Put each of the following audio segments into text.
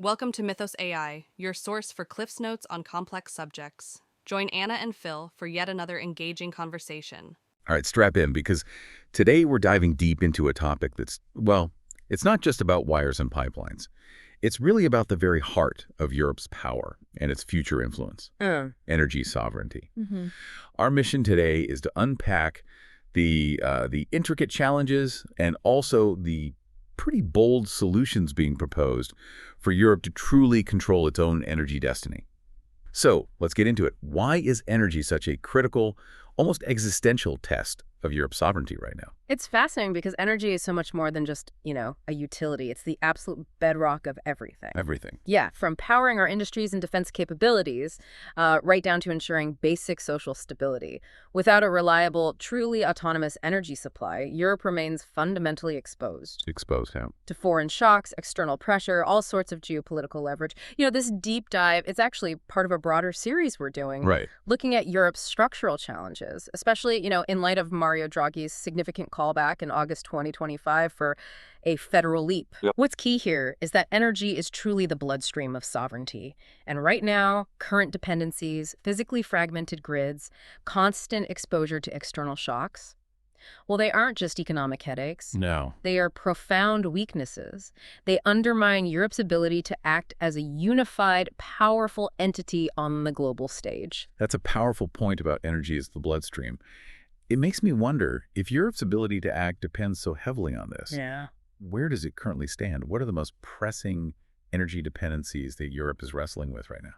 Welcome to Mythos AI, your source for Cliff's Notes on complex subjects. Join Anna and Phil for yet another engaging conversation. All right, strap in because today we're diving deep into a topic that's, well, it's not just about wires and pipelines. It's really about the very heart of Europe's power and its future influence, energy sovereignty. Our mission today is to unpack the intricate challenges and also the pretty bold solutions being proposed for Europe to truly control its own energy destiny. So let's get into it. Why is energy such a critical, almost existential test of Europe's sovereignty right now? It's fascinating because energy is so much more than just, a utility. It's the absolute bedrock of everything. Everything. Yeah, from powering our industries and defense capabilities, right down to ensuring basic social stability. Without a reliable, truly autonomous energy supply, Europe remains fundamentally exposed. Exposed how? To foreign shocks, external pressure, all sorts of geopolitical leverage. This deep dive, it's actually part of a broader series we're doing. Right. Looking at Europe's structural challenges, especially, in light of Mario Draghi's significant callback in August 2025 for a federal leap. Yep. What's key here is that energy is truly the bloodstream of sovereignty. And right now, current dependencies, physically fragmented grids, constant exposure to external shocks, well, they aren't just economic headaches. No. They are profound weaknesses. They undermine Europe's ability to act as a unified, powerful entity on the global stage. That's a powerful point about energy as the bloodstream. It makes me wonder if Europe's ability to act depends so heavily on this. Yeah. Where does it currently stand? What are the most pressing energy dependencies that Europe is wrestling with right now?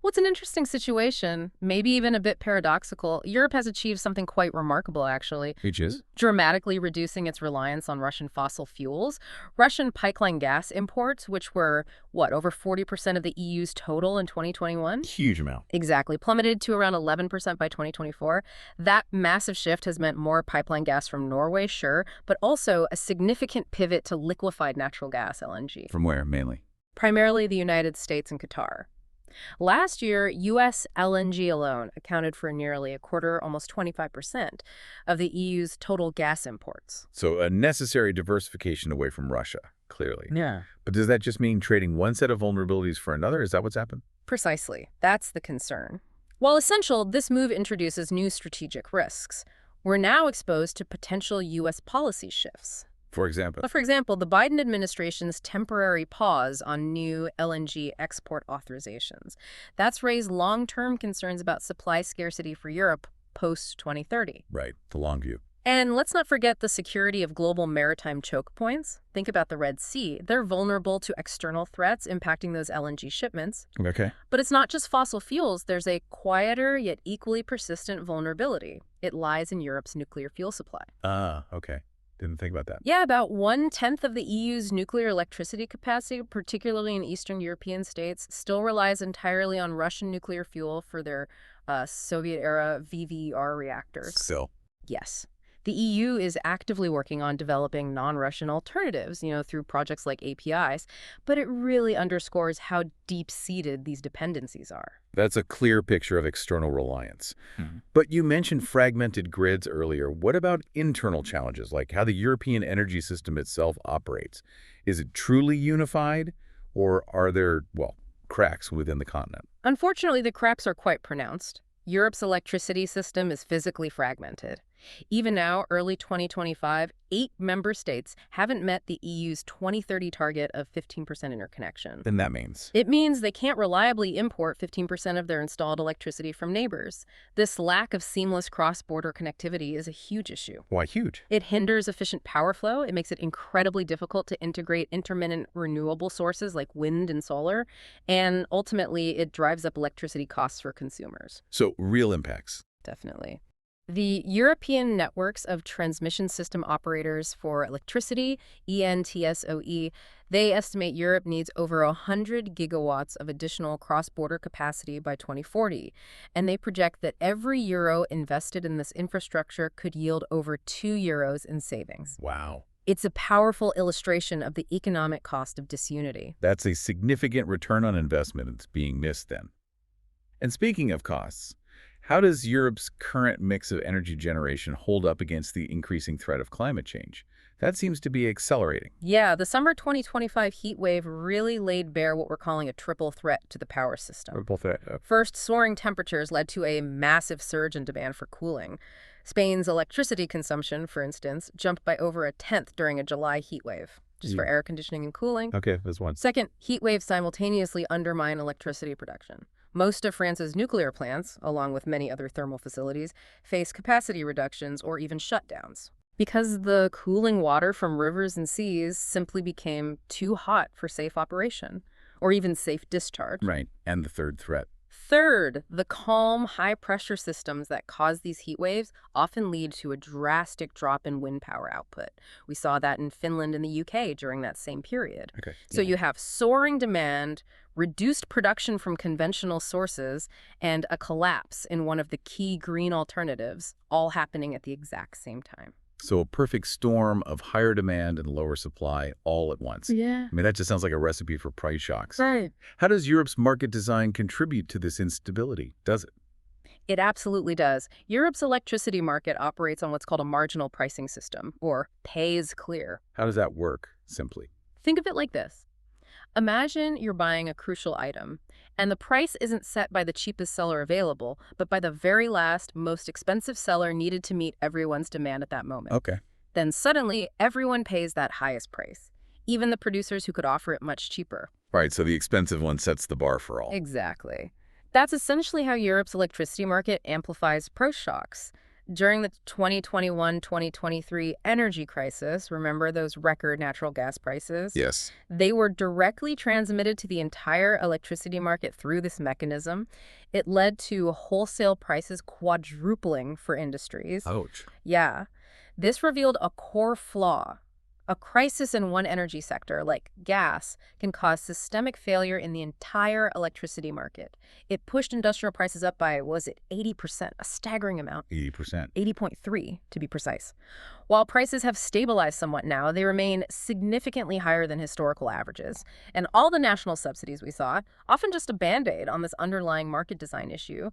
Well, it's an interesting situation, maybe even a bit paradoxical. Europe has achieved something quite remarkable, actually. Which is? Dramatically reducing its reliance on Russian fossil fuels. Russian pipeline gas imports, which were, over 40% of the EU's total in 2021? Huge amount. Exactly. Plummeted to around 11% by 2024. That massive shift has meant more pipeline gas from Norway, sure, but also a significant pivot to liquefied natural gas, LNG. From where, mainly? Primarily the United States and Qatar. Last year, U.S. LNG alone accounted for nearly a quarter, almost 25%, of the EU's total gas imports. So a necessary diversification away from Russia, clearly. Yeah. But does that just mean trading one set of vulnerabilities for another? Is that what's happened? Precisely. That's the concern. While essential, this move introduces new strategic risks. We're now exposed to potential U.S. policy shifts. For example? For example, the Biden administration's temporary pause on new LNG export authorizations. That's raised long-term concerns about supply scarcity for Europe post-2030. Right, the long view. And let's not forget the security of global maritime choke points. Think about the Red Sea. They're vulnerable to external threats impacting those LNG shipments. Okay. But it's not just fossil fuels. There's a quieter yet equally persistent vulnerability. It lies in Europe's nuclear fuel supply. Okay. Didn't think about that. Yeah, about 1/10 of the EU's nuclear electricity capacity, particularly in Eastern European states, still relies entirely on Russian nuclear fuel for their Soviet-era VVER reactors. Still. Yes. The EU is actively working on developing non-Russian alternatives, through projects like APIs, but it really underscores how deep-seated these dependencies are. That's a clear picture of external reliance. But you mentioned fragmented grids earlier. What about internal challenges, like how the European energy system itself operates? Is it truly unified, or are there, cracks within the continent? Unfortunately, the cracks are quite pronounced. Europe's electricity system is physically fragmented. Even now, early 2025, 8 member states haven't met the EU's 2030 target of 15% interconnection. Then that means? It means they can't reliably import 15% of their installed electricity from neighbors. This lack of seamless cross-border connectivity is a huge issue. Why huge? It hinders efficient power flow. It makes it incredibly difficult to integrate intermittent renewable sources like wind and solar. And ultimately, it drives up electricity costs for consumers. So real impacts. Definitely. The European Networks of Transmission System Operators for Electricity, ENTSOE, they estimate Europe needs over 100 gigawatts of additional cross-border capacity by 2040, and they project that every euro invested in this infrastructure could yield over 2 euros in savings. Wow. It's a powerful illustration of the economic cost of disunity. That's a significant return on investment that's being missed then. And speaking of costs, how does Europe's current mix of energy generation hold up against the increasing threat of climate change? That seems to be accelerating. Yeah, the summer 2025 heat wave really laid bare what we're calling a triple threat to the power system. Ripple threat. First, soaring temperatures led to a massive surge in demand for cooling. Spain's electricity consumption, for instance, jumped by over a tenth during a July heat wave, just for air conditioning and cooling. Okay, there's one. Second, heat waves simultaneously undermine electricity production. Most of France's nuclear plants, along with many other thermal facilities, face capacity reductions or even shutdowns, because the cooling water from rivers and seas simply became too hot for safe operation, or even safe discharge. Right, and the third threat. Third, the calm, high-pressure systems that cause these heat waves often lead to a drastic drop in wind power output. We saw that in Finland and the UK during that same period. Okay. So you have soaring demand, reduced production from conventional sources, and a collapse in one of the key green alternatives, all happening at the exact same time. So a perfect storm of higher demand and lower supply all at once. Yeah. I mean, that just sounds like a recipe for price shocks. Right. How does Europe's market design contribute to this instability? Does it? It absolutely does. Europe's electricity market operates on what's called a marginal pricing system, or pay-as-clear. How does that work, simply? Think of it like this. Imagine you're buying a crucial item, and the price isn't set by the cheapest seller available, but by the very last, most expensive seller needed to meet everyone's demand at that moment. Okay. Then suddenly, everyone pays that highest price, even the producers who could offer it much cheaper. Right, so the expensive one sets the bar for all. Exactly. That's essentially how Europe's electricity market amplifies price shocks. During the 2021-2023 energy crisis, remember those record natural gas prices? Yes. They were directly transmitted to the entire electricity market through this mechanism. It led to wholesale prices quadrupling for industries. Ouch. Yeah. This revealed a core flaw. A crisis in one energy sector, like gas, can cause systemic failure in the entire electricity market. It pushed industrial prices up by, 80%, a staggering amount. 80%. 80.3 to be precise. While prices have stabilized somewhat now, they remain significantly higher than historical averages. And all the national subsidies we saw, often just a band-aid on this underlying market design issue.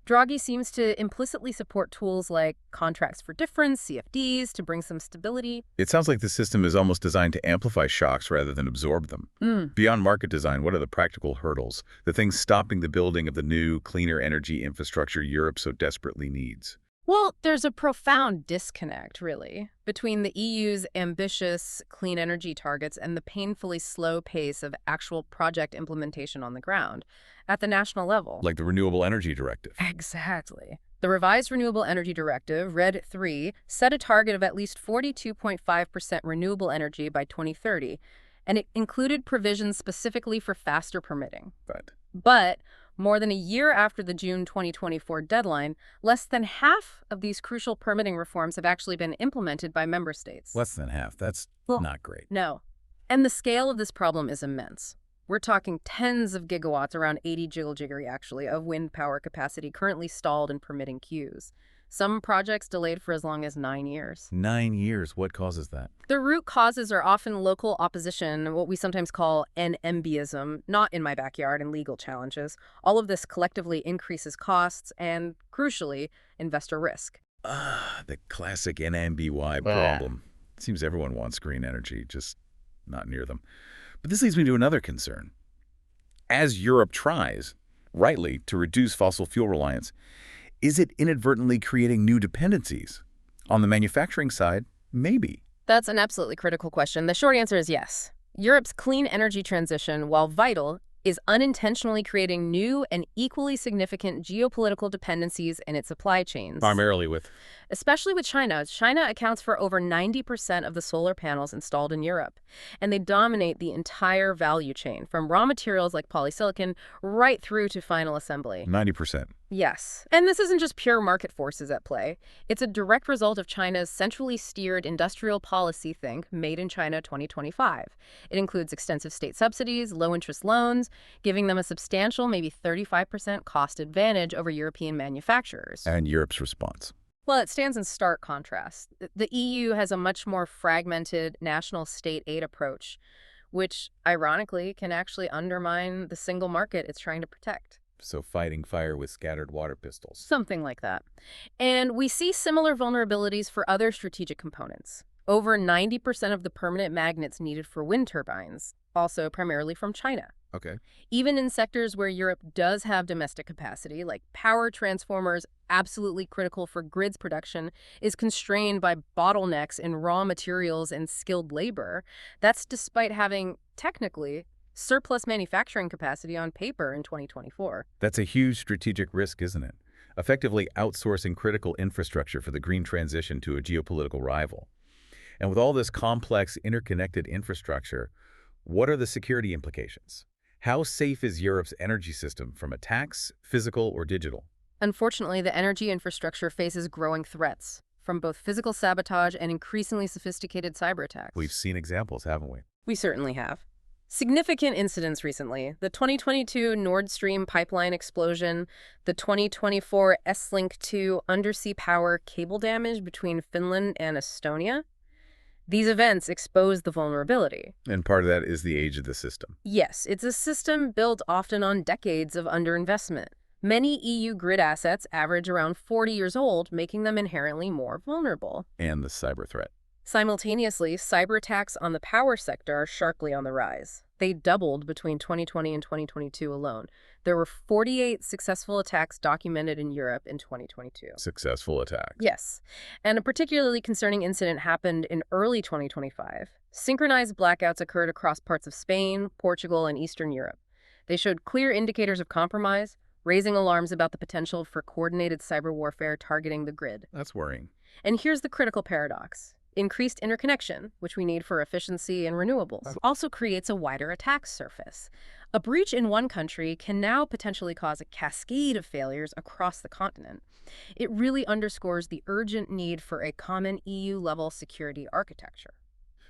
Draghi seems to implicitly support tools like contracts for difference, CFDs, to bring some stability. It sounds like the system is almost designed to amplify shocks rather than absorb them. Beyond market design, what are the practical hurdles, the things stopping the building of the new, cleaner energy infrastructure Europe so desperately needs? Well, there's a profound disconnect, really, between the EU's ambitious clean energy targets and the painfully slow pace of actual project implementation on the ground at the national level. Like the Renewable Energy Directive. Exactly. The revised Renewable Energy Directive, RED III, set a target of at least 42.5% renewable energy by 2030, and it included provisions specifically for faster permitting. But more than a year after the June 2024 deadline, less than half of these crucial permitting reforms have actually been implemented by member states. Less than half. That's not great. No. And the scale of this problem is immense. We're talking tens of gigawatts, around 80 jiggle-jiggery actually, of wind power capacity currently stalled in permitting queues. Some projects delayed for as long as 9 years. 9 years. What causes that? The root causes are often local opposition, what we sometimes call NIMBYism, not in my backyard, and legal challenges. All of this collectively increases costs and, crucially, investor risk. The classic NMBY problem. It seems everyone wants green energy, just not near them. But this leads me to another concern. As Europe tries, rightly, to reduce fossil fuel reliance, is it inadvertently creating new dependencies? On the manufacturing side, maybe. That's an absolutely critical question. The short answer is yes. Europe's clean energy transition, while vital, is unintentionally creating new and equally significant geopolitical dependencies in its supply chains. Primarily with? Especially with China. China accounts for over 90% of the solar panels installed in Europe, and they dominate the entire value chain, from raw materials like polysilicon right through to final assembly. 90%. Yes. And this isn't just pure market forces at play. It's a direct result of China's centrally steered industrial policy, think Made in China 2025. It includes extensive state subsidies, low-interest loans, giving them a substantial, maybe 35% cost advantage over European manufacturers. And Europe's response? Well, it stands in stark contrast. The EU has a much more fragmented national state aid approach, which, ironically, can actually undermine the single market it's trying to protect. So fighting fire with scattered water pistols. Something like that. And we see similar vulnerabilities for other strategic components. Over 90% of the permanent magnets needed for wind turbines, also primarily from China. Okay. Even in sectors where Europe does have domestic capacity, like power transformers, absolutely critical for grids production, is constrained by bottlenecks in raw materials and skilled labor. That's despite having, technically, surplus manufacturing capacity on paper in 2024. That's a huge strategic risk, isn't it? Effectively outsourcing critical infrastructure for the green transition to a geopolitical rival. And with all this complex, interconnected infrastructure, what are the security implications? How safe is Europe's energy system from attacks, physical or digital? Unfortunately, the energy infrastructure faces growing threats from both physical sabotage and increasingly sophisticated cyber attacks. We've seen examples, haven't we? We certainly have. Significant incidents recently: the 2022 Nord Stream pipeline explosion, the 2024 S-Link 2 undersea power cable damage between Finland and Estonia. These events expose the vulnerability. And part of that is the age of the system. Yes, it's a system built often on decades of underinvestment. Many EU grid assets average around 40 years old, making them inherently more vulnerable. And the cyber threat. Simultaneously, cyber attacks on the power sector are sharply on the rise. They doubled between 2020 and 2022 alone. There were 48 successful attacks documented in Europe in 2022. Successful attacks. Yes, and a particularly concerning incident happened in early 2025. Synchronized blackouts occurred across parts of Spain, Portugal, and Eastern Europe. They showed clear indicators of compromise, raising alarms about the potential for coordinated cyber warfare targeting the grid. That's worrying. And here's the critical paradox. Increased interconnection, which we need for efficiency and renewables, also creates a wider attack surface. A breach in one country can now potentially cause a cascade of failures across the continent. It really underscores the urgent need for a common EU-level security architecture.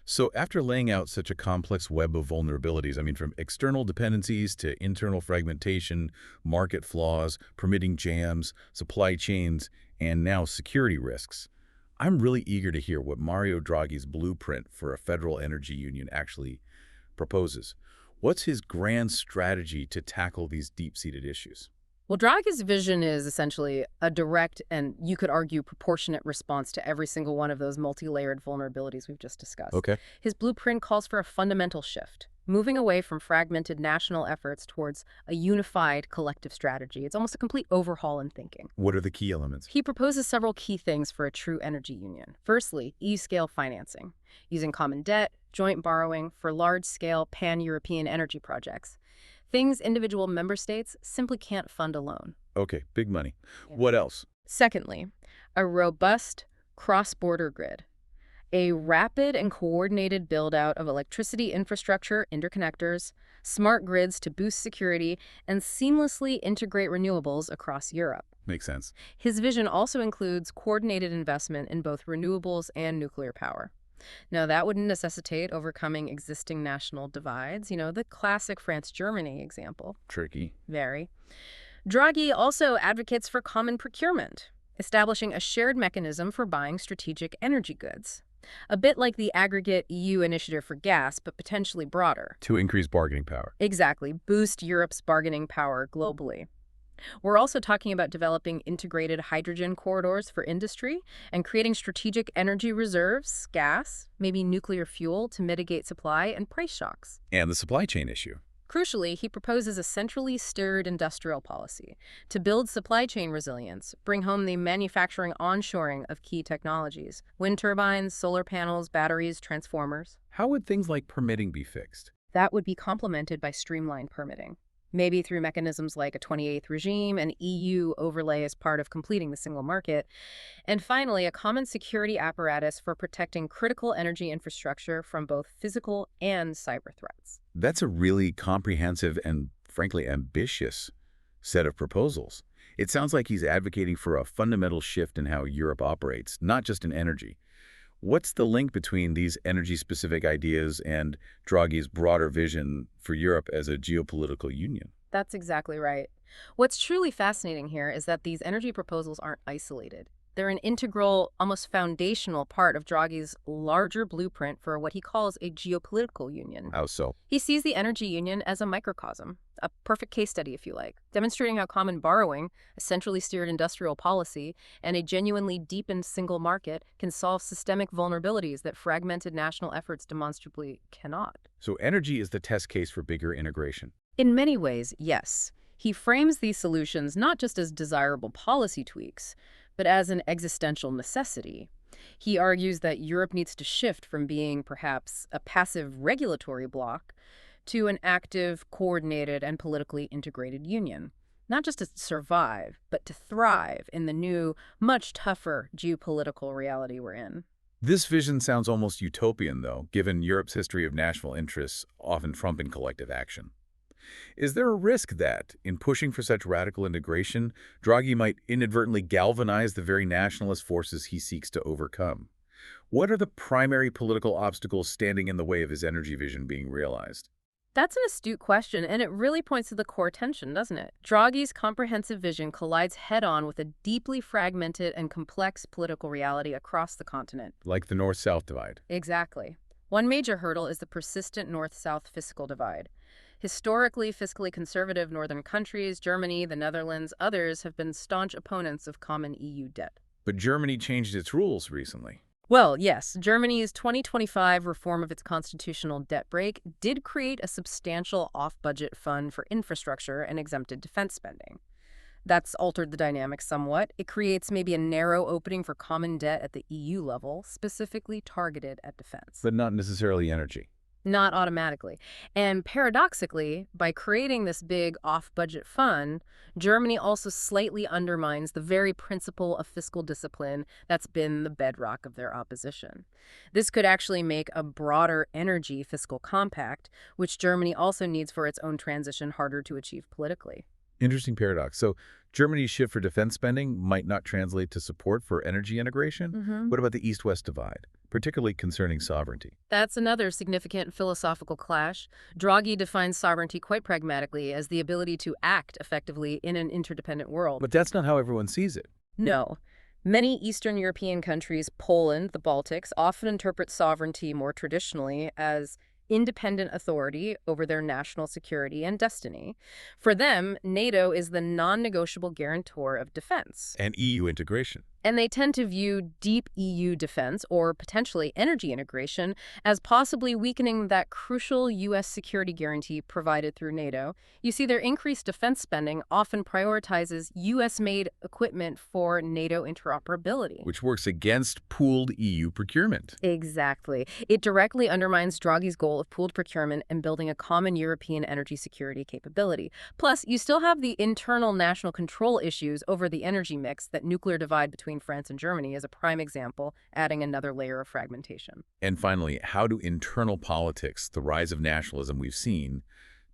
So after laying out such a complex web of vulnerabilities, from external dependencies to internal fragmentation, market flaws, permitting jams, supply chains, and now security risks, I'm really eager to hear what Mario Draghi's blueprint for a federal energy union actually proposes. What's his grand strategy to tackle these deep-seated issues? Well, Draghi's vision is essentially a direct and, you could argue, proportionate response to every single one of those multi-layered vulnerabilities we've just discussed. Okay. His blueprint calls for a fundamental shift, moving away from fragmented national efforts towards a unified collective strategy. It's almost a complete overhaul in thinking. What are the key elements? He proposes several key things for a true energy union. Firstly, EU-scale financing, using common debt, joint borrowing for large-scale pan-European energy projects. Things individual member states simply can't fund alone. Okay, big money. What else? Secondly, a robust cross-border grid. A rapid and coordinated build-out of electricity infrastructure, interconnectors, smart grids to boost security, and seamlessly integrate renewables across Europe. Makes sense. His vision also includes coordinated investment in both renewables and nuclear power. Now, that would necessitate overcoming existing national divides, the classic France-Germany example. Tricky. Very. Draghi also advocates for common procurement, establishing a shared mechanism for buying strategic energy goods. A bit like the aggregate EU initiative for gas, but potentially broader. To increase bargaining power. Exactly. Boost Europe's bargaining power globally. We're also talking about developing integrated hydrogen corridors for industry and creating strategic energy reserves, gas, maybe nuclear fuel to mitigate supply and price shocks. And the supply chain issue. Crucially, he proposes a centrally steered industrial policy to build supply chain resilience, bring home the manufacturing onshoring of key technologies, wind turbines, solar panels, batteries, transformers. How would things like permitting be fixed? That would be complemented by streamlined permitting. Maybe through mechanisms like a 28th regime, an EU overlay as part of completing the single market, and finally, a common security apparatus for protecting critical energy infrastructure from both physical and cyber threats. That's a really comprehensive and, frankly, ambitious set of proposals. It sounds like he's advocating for a fundamental shift in how Europe operates, not just in energy. What's the link between these energy-specific ideas and Draghi's broader vision for Europe as a geopolitical union? That's exactly right. What's truly fascinating here is that these energy proposals aren't isolated. They're an integral, almost foundational part of Draghi's larger blueprint for what he calls a geopolitical union. How so? He sees the energy union as a microcosm, a perfect case study, if you like, demonstrating how common borrowing, a centrally steered industrial policy, and a genuinely deepened single market can solve systemic vulnerabilities that fragmented national efforts demonstrably cannot. So energy is the test case for bigger integration. In many ways, yes. He frames these solutions not just as desirable policy tweaks, but as an existential necessity. He argues that Europe needs to shift from being perhaps a passive regulatory bloc to an active, coordinated, and politically integrated union. Not just to survive, but to thrive in the new, much tougher geopolitical reality we're in. This vision sounds almost utopian, though, given Europe's history of national interests often trumping collective action. Is there a risk that, in pushing for such radical integration, Draghi might inadvertently galvanize the very nationalist forces he seeks to overcome? What are the primary political obstacles standing in the way of his energy vision being realized? That's an astute question, and it really points to the core tension, doesn't it? Draghi's comprehensive vision collides head-on with a deeply fragmented and complex political reality across the continent. Like the North-South divide. Exactly. One major hurdle is the persistent North-South fiscal divide. Historically, fiscally conservative northern countries, Germany, the Netherlands, others have been staunch opponents of common EU debt. But Germany changed its rules recently. Well, yes, Germany's 2025 reform of its constitutional debt brake did create a substantial off-budget fund for infrastructure and exempted defense spending. That's altered the dynamic somewhat. It creates maybe a narrow opening for common debt at the EU level, specifically targeted at defense. But not necessarily energy. Not automatically. And paradoxically, by creating this big off-budget fund, Germany also slightly undermines the very principle of fiscal discipline that's been the bedrock of their opposition. This could actually make a broader energy fiscal compact, which Germany also needs for its own transition, harder to achieve politically. Interesting paradox. So Germany's shift for defense spending might not translate to support for energy integration? What about the East-West divide, particularly concerning sovereignty? That's another significant philosophical clash. Draghi defines sovereignty quite pragmatically as the ability to act effectively in an interdependent world. But that's not how everyone sees it. No. Many Eastern European countries, Poland, the Baltics, often interpret sovereignty more traditionally as independent authority over their national security and destiny. For them, NATO is the non-negotiable guarantor of defense. And EU integration. And they tend to view deep EU defense, or potentially energy integration, as possibly weakening that crucial U.S. security guarantee provided through NATO. You see, their increased defense spending often prioritizes U.S.-made equipment for NATO interoperability. Which works against pooled EU procurement. Exactly. It directly undermines Draghi's goal of pooled procurement and building a common European energy security capability. Plus, you still have the internal national control issues over the energy mix. That nuclear divide between France and Germany is a prime example, adding another layer of fragmentation. And finally, how do internal politics, the rise of nationalism we've seen,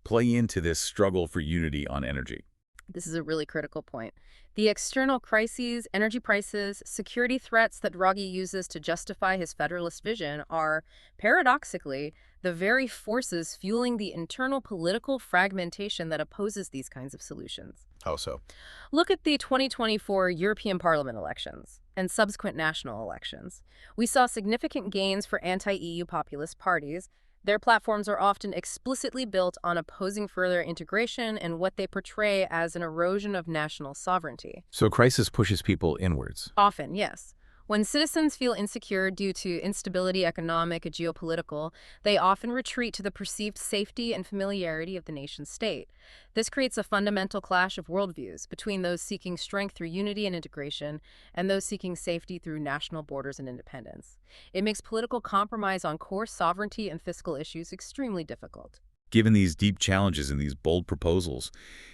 play into this struggle for unity on energy? This is a really critical point. The external crises, energy prices, security threats that Draghi uses to justify his federalist vision are, paradoxically, the very forces fueling the internal political fragmentation that opposes these kinds of solutions. How so? Look at the 2024 European Parliament elections and subsequent national elections. We saw significant gains for anti-EU populist parties. Their platforms are often explicitly built on opposing further integration and what they portray as an erosion of national sovereignty. So crisis pushes people inwards. Often, yes. When citizens feel insecure due to instability, economic, or geopolitical, they often retreat to the perceived safety and familiarity of the nation state. This creates a fundamental clash of worldviews between those seeking strength through unity and integration and those seeking safety through national borders and independence. It makes political compromise on core sovereignty and fiscal issues extremely difficult. Given these deep challenges and these bold proposals,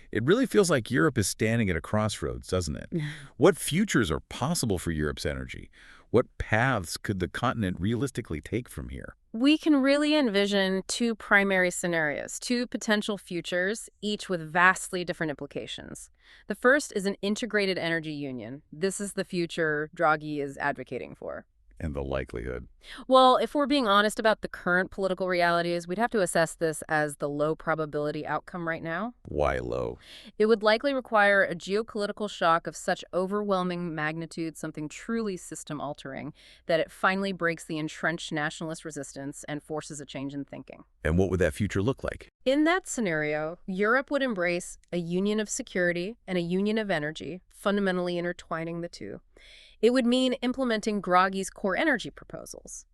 it really feels like Europe is standing at a crossroads, doesn't it? What futures are possible for Europe's energy? What paths could the continent realistically take from here? We can really envision two primary scenarios, two potential futures, each with vastly different implications. The first is an integrated energy union. This is the future Draghi is advocating for. And the likelihood. Well, if we're being honest about the current political realities, we'd have to assess this as the low probability outcome right now. Why low? It would likely require a geopolitical shock of such overwhelming magnitude, something truly system altering, that it finally breaks the entrenched nationalist resistance and forces a change in thinking. And what would that future look like? In that scenario, Europe would embrace a union of security and a union of energy, fundamentally intertwining the two. It would mean implementing Draghi's core energy proposals.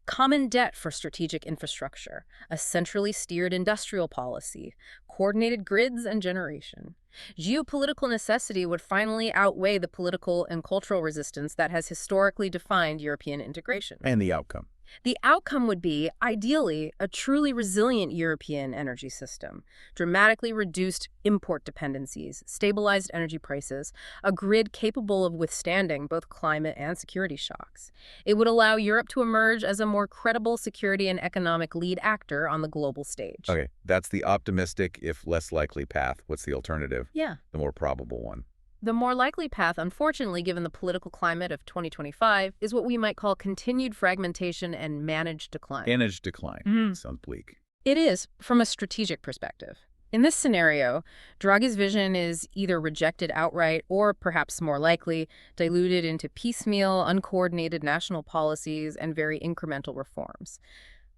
Common debt for strategic infrastructure, a centrally steered industrial policy, coordinated grids and generation. Geopolitical necessity would finally outweigh the political and cultural resistance that has historically defined European integration. And the outcome. The outcome would be, ideally, a truly resilient European energy system, dramatically reduced import dependencies, stabilized energy prices, a grid capable of withstanding both climate and security shocks. It would allow Europe to emerge as a more credible security and economic lead actor on the global stage. Okay, that's the optimistic, if less likely path. What's the alternative? Yeah. The more probable one. The more likely path, unfortunately, given the political climate of 2025, is what we might call continued fragmentation and managed decline. Managed decline. Sounds bleak. It is, from a strategic perspective. In this scenario, Draghi's vision is either rejected outright or, perhaps more likely, diluted into piecemeal, uncoordinated national policies and very incremental reforms.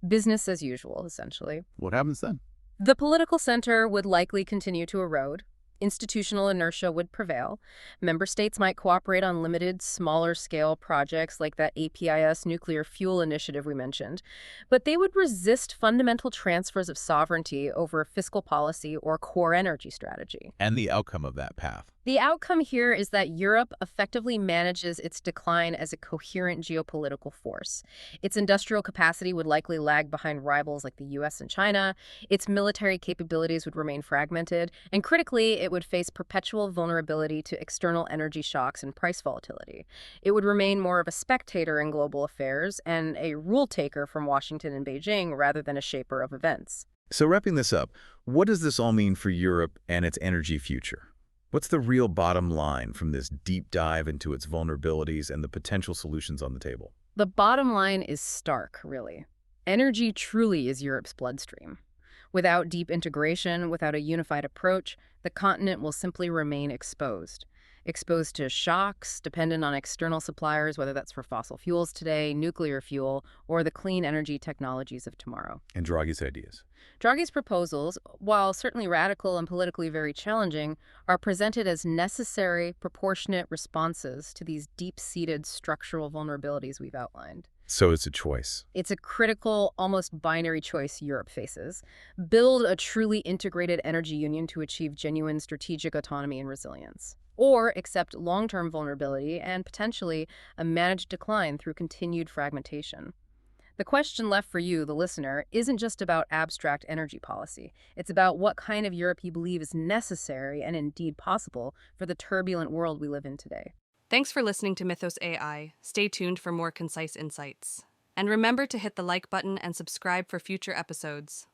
Business as usual, essentially. What happens then? The political center would likely continue to erode. Institutional inertia would prevail. Member states might cooperate on limited, smaller-scale projects like that APIS nuclear fuel initiative we mentioned, but they would resist fundamental transfers of sovereignty over fiscal policy or core energy strategy. And the outcome of that path. The outcome here is that Europe effectively manages its decline as a coherent geopolitical force. Its industrial capacity would likely lag behind rivals like the US and China, its military capabilities would remain fragmented, and critically, it would face perpetual vulnerability to external energy shocks and price volatility. It would remain more of a spectator in global affairs and a rule taker from Washington and Beijing rather than a shaper of events. So wrapping this up, what does this all mean for Europe and its energy future? What's the real bottom line from this deep dive into its vulnerabilities and the potential solutions on the table? The bottom line is stark, really. Energy truly is Europe's bloodstream. Without deep integration, without a unified approach, the continent will simply remain exposed. Exposed to shocks, dependent on external suppliers, whether that's for fossil fuels today, nuclear fuel, or the clean energy technologies of tomorrow. And Draghi's ideas. Draghi's proposals, while certainly radical and politically very challenging, are presented as necessary, proportionate responses to these deep-seated structural vulnerabilities we've outlined. So it's a choice. It's a critical, almost binary choice Europe faces. Build a truly integrated energy union to achieve genuine strategic autonomy and resilience. Or accept long-term vulnerability and potentially a managed decline through continued fragmentation. The question left for you, the listener, isn't just about abstract energy policy. It's about what kind of Europe you believe is necessary and indeed possible for the turbulent world we live in today. Thanks for listening to Mythos AI. Stay tuned for more concise insights. And remember to hit the like button and subscribe for future episodes.